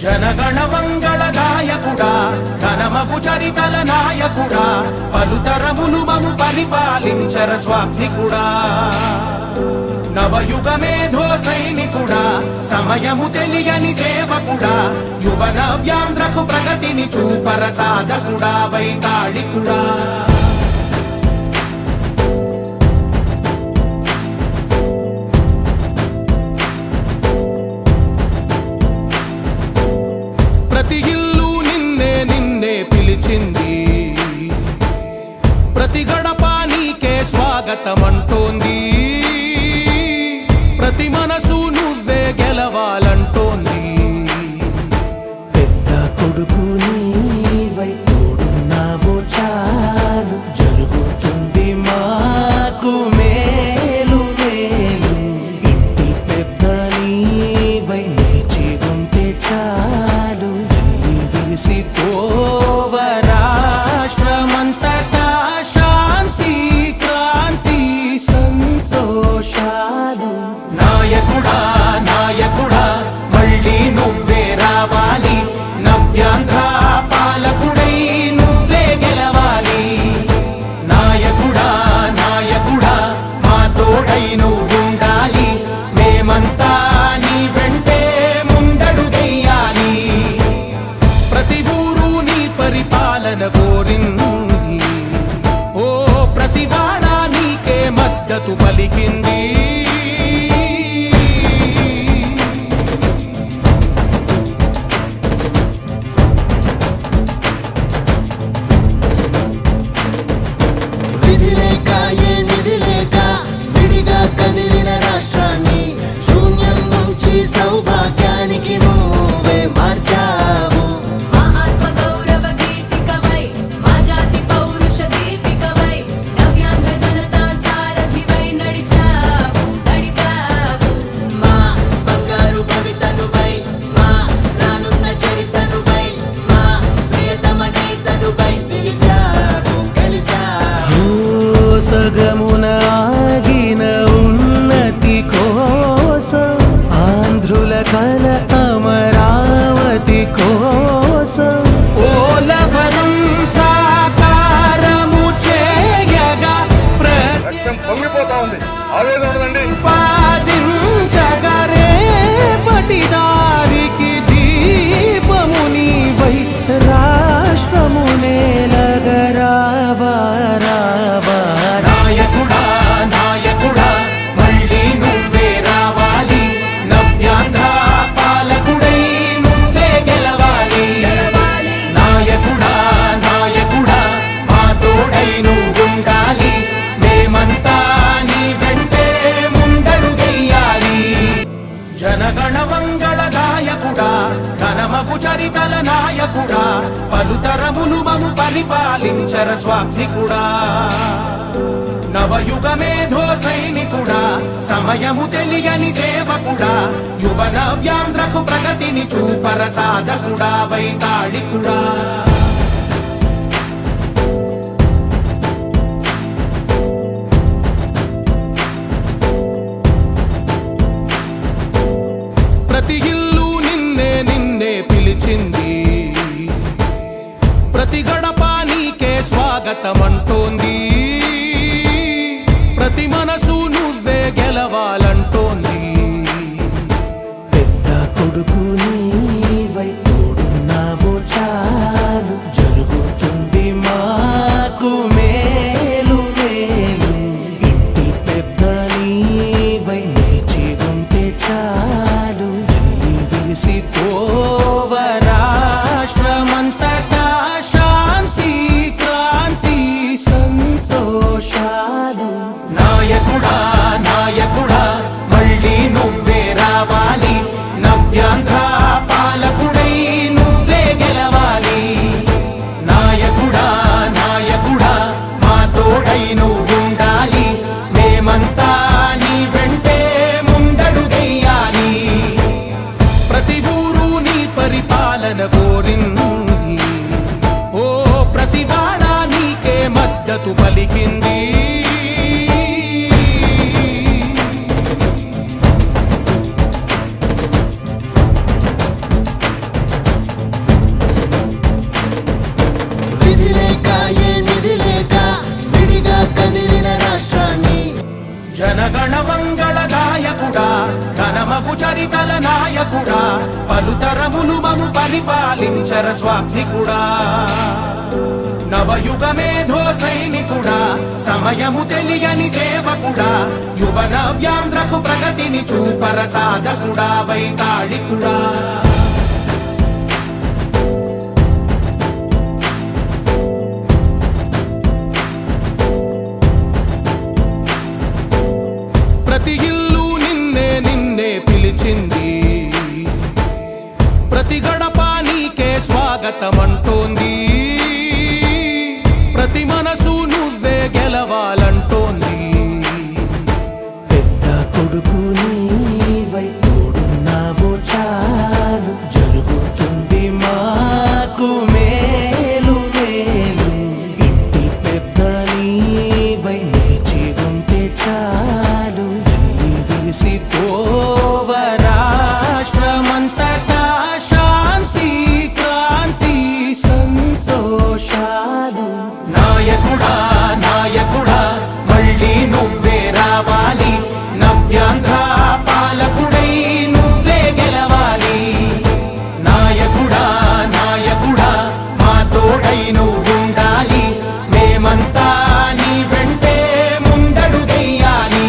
జనగణ మంగళ గాయకుడా ఘనమగు చరితల నాయకుడా పలుతరములు మము పరిపాలించర స్వామికుడా నవయుగ మేధో సైనికుడా సమయము తెలియని సేవకుడా యువన వ్యాంధ్రకు ప్రగతిని చూపర సాధకుడా వైతాళికుడా ప్రతి ఇల్లు నిన్నే నిన్నే పిలిచింది ప్రతి గడప నీకే స్వాగతమంటోంది ప్రతి మనసు నువ్వే గెలవాలంటోంది పెద్ద కొడుకు నీవై తోడున్నావు చాలు జరుగుతుంది మాకు మేలు మేలు ఇంటి పెద్ద నీవై నిలిచి ఉంటే చాలు విరిసి పోవ రాష్ట్రమంతటా శాంతి క్రాంతి సంతోషాలు నాయకుడా నాయకుడా మళ్ళీ నువ్వే రావాలి నవ్యాంధ్ర పాలకుడై నువ్వే గెలవాలి నాయకుడా నాయకుడా మా తోడై నువ్వుండాలి మేమంతా నీ వెంటే ముందడుగెయ్యాలి ప్రతి ఊరు నీ పరిపాలన కోరింది ఓ ప్రతి వాడ నీకే మద్దతు పలికింది విధి లేక ఏ నిధి లేక విడిగా కదిలిన రాష్ట్రాన్ని శూన్యం నుంచి సౌభాగ్యానికి నువ్వే మార్చావు ఆత్మ గౌరవ గీతికవై మా జాతి పౌరుష దీపికవై నవ్యాంధ్ర జనతా సారథివై నడిచావు మా బంగారు భవితనువై మా రానున్న చరితనువై మా ప్రియతమ నేతనువై పిలిచావు గెలిచావు సగమున ఆగిన ఉన్నతి కోసం ఆంధ్రుల కల అమరావతి కోసం ఓలవరం సాకారము చేయగా రక్తం పొంగిపోతా ఉంది ఆవేదన ఉండదండి ప్రతిపాదించగరే పటిదారికి దీపము నీవై రాష్ట్రము నేలగరావా రావా నాయకుడా నాయకుడా మళ్ళీ నువ్వే రావాలి నవ్యాంధ్ర పాలకుడై నువ్వే గెలవాలి నాయకుడా నాయకుడా మా తోడై నువ్వుండాలి మేమంతా నీ వెంటే ముందడుగెయ్యాలి జనగణ మంగళ గాయకుడా ఘనమగు చరితల నాయకుడా పలుతరములు మము పరిపాలించర స్వామికుడా నవయుగ మేధో సైనికుడా సమయము తెలియని సేవకుడా యువన వ్యాంధ్రకు ప్రగతిని చూపర సాధకుడా వైతాళికుడా ప్రతి ఇల్లు నిన్నే నిన్నే పిలిచింది ప్రతి గడప నీకే స్వాగతమంటోంది ప్రతి మనసు నువ్వే గెలవాలంటోంది పెద్ద కొడుకు నీవై తోడున్నావు చాలు జరుగుతుంది మాకు మేలు మేలు ఇంటి పెద్ద నీవై నిలిచి ఉంటే చాలు విరిసి పోవ రాష్ట్రమంతటా శాంతి క్రాంతి సంతోషాలు నాయకుడా నాయకుడా మళ్ళీ నువ్వే రావాలి నవ్యాంధ్ర పాలకుడై నువ్వే గెలవాలి నాయకుడా నాయకుడా మా తోడై నువ్వుండాలి మేమంతా నీ వెంటే ముందడుగెయ్యాలి ప్రతి ఊరు నీ పరిపాలన కోరింది ఓ ప్రతి వాడ నీకే మద్దతు పలికింది చరితల నాయకుడా పలుతరములు మము పరిపాలించర స్వామికుడా నవయుగ మేధో సైనికుడా సమయము తెలియని సేవకుడా యువ నవ్యాంధ్రకు ప్రగతిని చూపర సాధకుడా వైతాళికుడా ప్రతి ఇల్లు నిన్నే నిన్నే పిలిచింది ప్రతి గడప నీకే స్వాగతమంటోంది ప్రతి మనసు నువ్వే గెలవాలంటోంది పెద్ద కొడుకు నీవై తోడున్నావో చాలు జరుగుతుంది మాకు మేలు మేలు ఇంటి పెద్ద నీవై నిలిచి ఉంటే చాలు వెళ్ళి విరిసి పోవ రాష్ట్రమంతటా శాంతి క్రాంతి సంతోషాలు నాయకుడా నాయకుడా మళ్ళీ నువ్వే రావాలి నవ్యాంధ్ర పాలకుడై నువ్వే గెలవాలి నాయకుడా నాయకుడా మా తోడై నువ్వుండాలి మేమంతా నీ వెంటే ముందడుగెయ్యాలి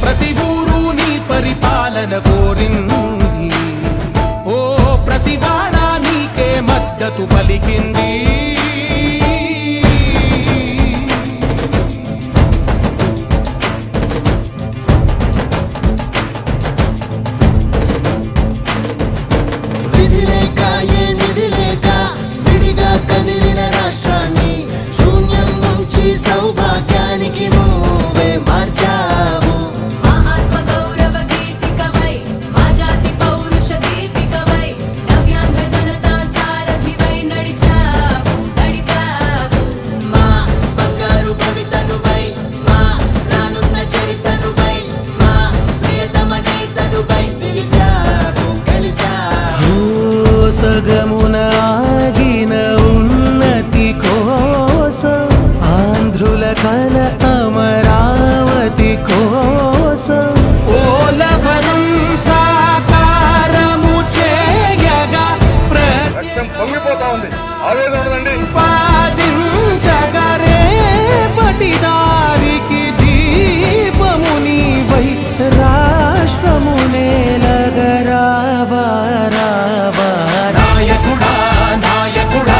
ప్రతి ఊరు నీ పరిపాలన కోరింది ఓ ప్రతి వాడ నీకే మద్దతు పలికింది విధి లేక ఏ నిధి లేక విడిగా కదిలిన రాష్ట్రాన్ని శూన్యం నుంచి సౌభాగ్యానికి నువ్వే మార్చావు మా ఆత్మ గౌరవ గీతికవై మా జాతి పౌరుష దీపికవై నవ్యాంధ్ర జనతా సారథివై నడిచావు నడిపావు మా బంగారు భవితనువై మా రానున్న చరితనువై మా ప్రియతమ నేతనువై పిలిచావు గెలిచావు సగమున ఆగిన ఉన్నతి కోసం ఆంధ్రుల కల అమరావతి కోసం పోలవరం సాకారము చేయగా రక్తం పొంగిపోతా ఉంది ఆవేదన ఉండదండి ప్రతిపాదించగరేపటి దారికి దీపము నీవై రాష్ట్రము నేలగరావా రావా నాయకుడా నాయకుడా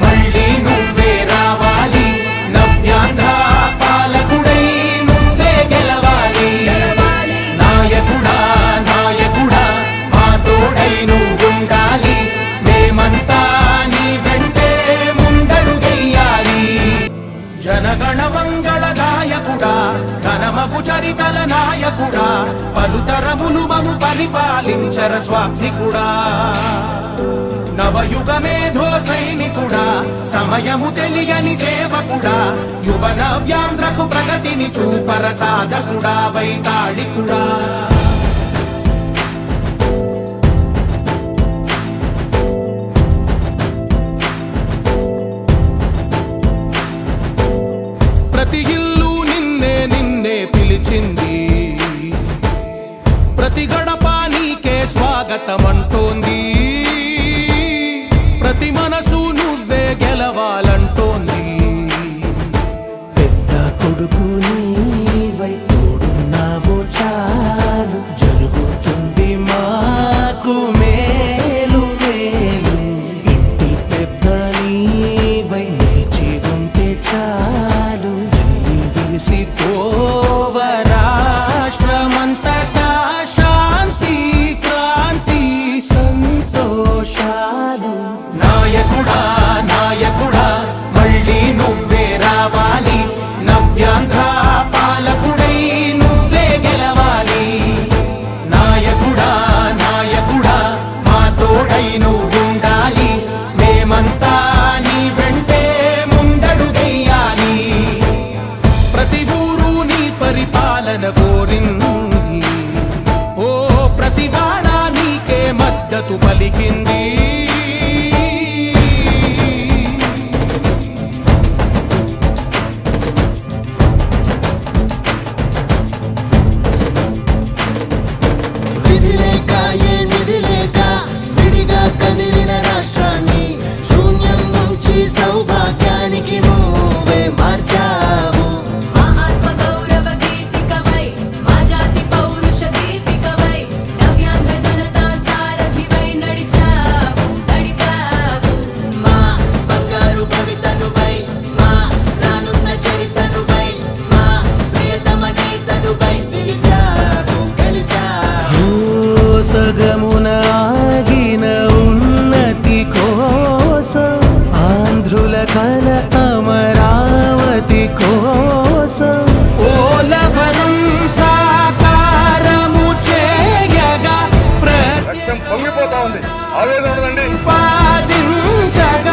మళ్ళీ నువ్వే రావాలి నవ్యాంధ్ర పాలకుడై నువ్వే గెలవాలి గెలవాలి నాయకుడా నాయకుడా మా తోడై నువ్వుండాలి మేమంతా నీ వెంటే ముందడుగెయ్యాలి జనగణ మంగళ నాయకుడా ఘనమగు చరితల నాయకుడా పలుతరములు మము పరిపాలించర స్వామికుడా నవయుగ మేధో సైనికుడా సమయము తెలియని సేవకుడా యువ నవ్యాంధ్రకు ప్రగతిని చూపర సాధకుడా వైతాళికుడా ప్రతి ఇల్లు నిన్నే నిన్నే పిలిచింది ప్రతి గడప నీకే స్వాగతమంటోంది ప్రతి మనసు నువ్వే గెలవాలంటోంది పెద్ద కొడుకు నీవై తోడున్నావో చాలు జరుగుతుంది మాకు మేలు మేలు ఇంటి పెద్ద నీవై నిలిచి ఉంటే చాలు వెళ్ళి విరిసి పోవ రాష్ట్రమంతటా శాంతి క్రాంతి సంతోషాలు నాయకుడా నాయకుడా మళ్ళీ నువ్వే రావాలి నవ్యాంధ్ర పాలకుడై నువ్వే గెలవాలి నాయకుడా నాయకుడా మా తోడై నువ్వుండాలి మేమంతా నీ వెంటే ముందడుగెయ్యాలి ప్రతి ఊరు నీ పరిపాలన కోరింది ఓ ప్రతి వాడ నీకే మద్దతు పలికింది ఆవేదన ఉండదండి. పాదించగా